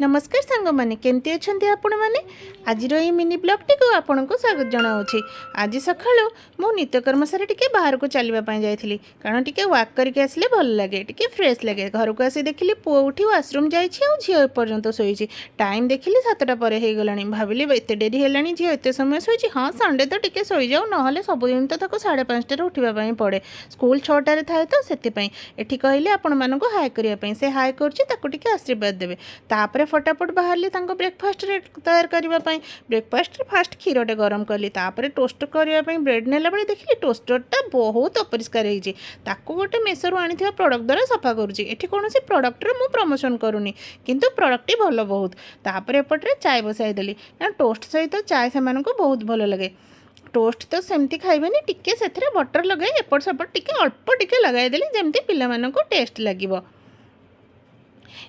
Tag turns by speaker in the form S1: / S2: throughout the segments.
S1: नमस्कार सांग मैंने केमती अच्छा आपण मैंने आज ये मिनी ब्लॉग टी को आपन को स्वागत जनाऊँगी। आज सका मो नित्यकर्म सारे टे बाहर को चलवाई जाइली कारण टे वाक करके आसले भल लगे टे फ्रेश लगे। घर को आसी देखिली पुओ उठी वाशरूम जाइए झी एपर्यंत शोची टाइम देखिली 7टा पर हो गला भाविली एत डेरी है झी एत समय शोची। हाँ संडे तो टे शई जाऊ ना सबुदिन तो 5:30 उठापी पड़े स्कूल 6टार थाए तो से ये कहले आपण मानक हाय करने से हाय कर आशीर्वाद देवे। तापर फटाफट बाहरली ब्रेकफास्ट तैयार करने ब्रेकफास्ट फास्ट क्षीरटे गरम कली तापर टोस्ट करने ब्रेड नेला बेले देखिए टोस्टरटा बहुत अपरिष्कार होता गोटे मेसरू आनी प्रडक्ट द्वारा सफा करुँची। एठी कौन सी प्रडक्टर मु प्रमोशन करूनी किंतु प्रडक्ट ही भल बहुत। तापर एपटे चाय बसाई देली टोस्ट सहित चाय से बहुत भल लगे। टोस्ट तो सेमती खाइबेनी टिके से बटर लगे एपट सेपट टिके अल्प टिके लगाईदेली जमती पिलामानंको टेस्ट लगिबो।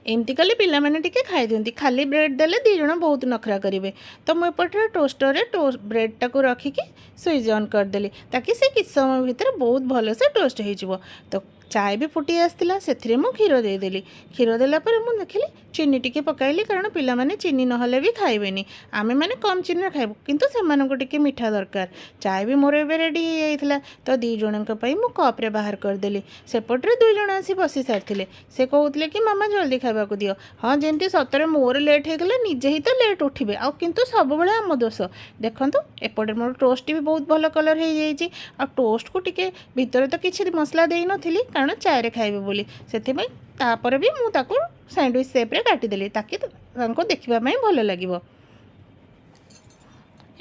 S1: एमती कले पिला माने टिके खाई दियंती खाली ब्रेड देले दी जण बहुत नखरा करेंगे। तो मुझे टोस्टर ब्रेड टाक रखिकी स्विच ऑन करदेली ताकि से किस समय भितर बहुत भल से टोस्ट हो। तो चाय भी फुटी आसला से क्षीर देदेली क्षीर देला मुझे देखिली चीनी टिके पकाइली कारण पिला माने चीनी नहले भी खाइबेनी आमे माने कम चीनी खाइबु किंतु सेमानंको टिके मीठा दरकार। चाय भी मोर एबे रेडी हो जाइथिला तो दी जणक पई मु कप रे बाहर करदेली। सेपटरे दुई जण आसी बसी सारथिले से कहउतले कि मामा जल्दी खाइबा को दियो। हाँ जेंती सतरे मोर लेट हो गला निजे ही तो लेट उठिबे आ किंतु सब बेले आम दोष देखंतु एपटे मोर टोस्ट भी बहुत भल कलर हो जाइए आ टोस्ट को टिके भितर तो किछि मसला देई नथिली कारण चाय रे खाइबे बोली सेथिबे तापर भी मु ताको सैंडविच शेप रे काटिदेली ताकि तांको देखिबा पई भल लागिबो।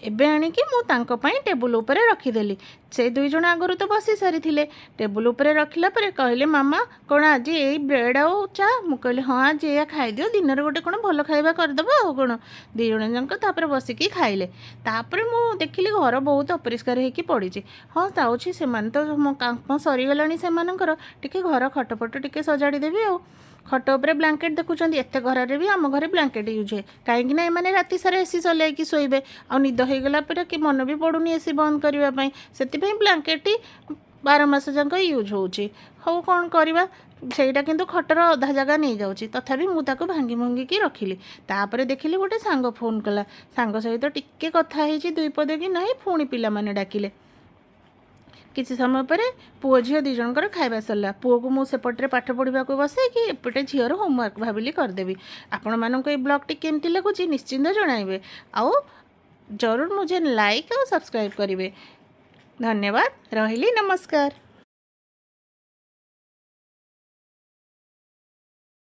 S1: एबे आनिकी मु तांको पई टेबुल ऊपर रखीदेली से दुई जण आगुरी तो बसी सारी टेबुल ऊपर रखला पर कहले मामा कौन आज यही ब्रेड आउ चा मु कहली हाँ आज या खाईद दिन गोटे कौन भल खाଇବା करदेव आ कौन दी जण जाक तापर बसिकी खाइले। तापर मु देखिली घर बहुत अपरिष्कार होगी पड़ी। हाँ जाऊँगी से तो काम सरीगला से घर खटपट टिके सजाड़ी देवी आ खट उपर ब्लांकेट देखुं एत घर भी आम घर ब्लांकेट यूज है कहीं मैंने राति सारा एसी चलैकी शोबे आ निद हो गला कि मन भी पड़ूनी एसी बंद करने से ब्लांकेट 12 मास जाक यूज हो कौन करवा सेटा किंतु खटर अधा जगह नहीं जाऊँगी तथापि मुझे भांगी भांगिकी रखिली। तापर देखिली गोटे सांग फोन कला सांग सहित टिके कथा है दुई पद कि ना पुणी पिला माने डाकिले। किसी समय पर पुओ झील दी जनकर खाଇବା सरला पुओ को मुझे सेपटे पाठ पढ़ा बसई कि एपटे झीर होमवर्क भाविली करदेवी। आपण मानक ये ब्लॉग टी केमती लगुच निश्चिंत जणाइबे आउ जरूर मुझे लाइक और सब्सक्राइब करेंगे। धन्यवाद रहिली नमस्कार।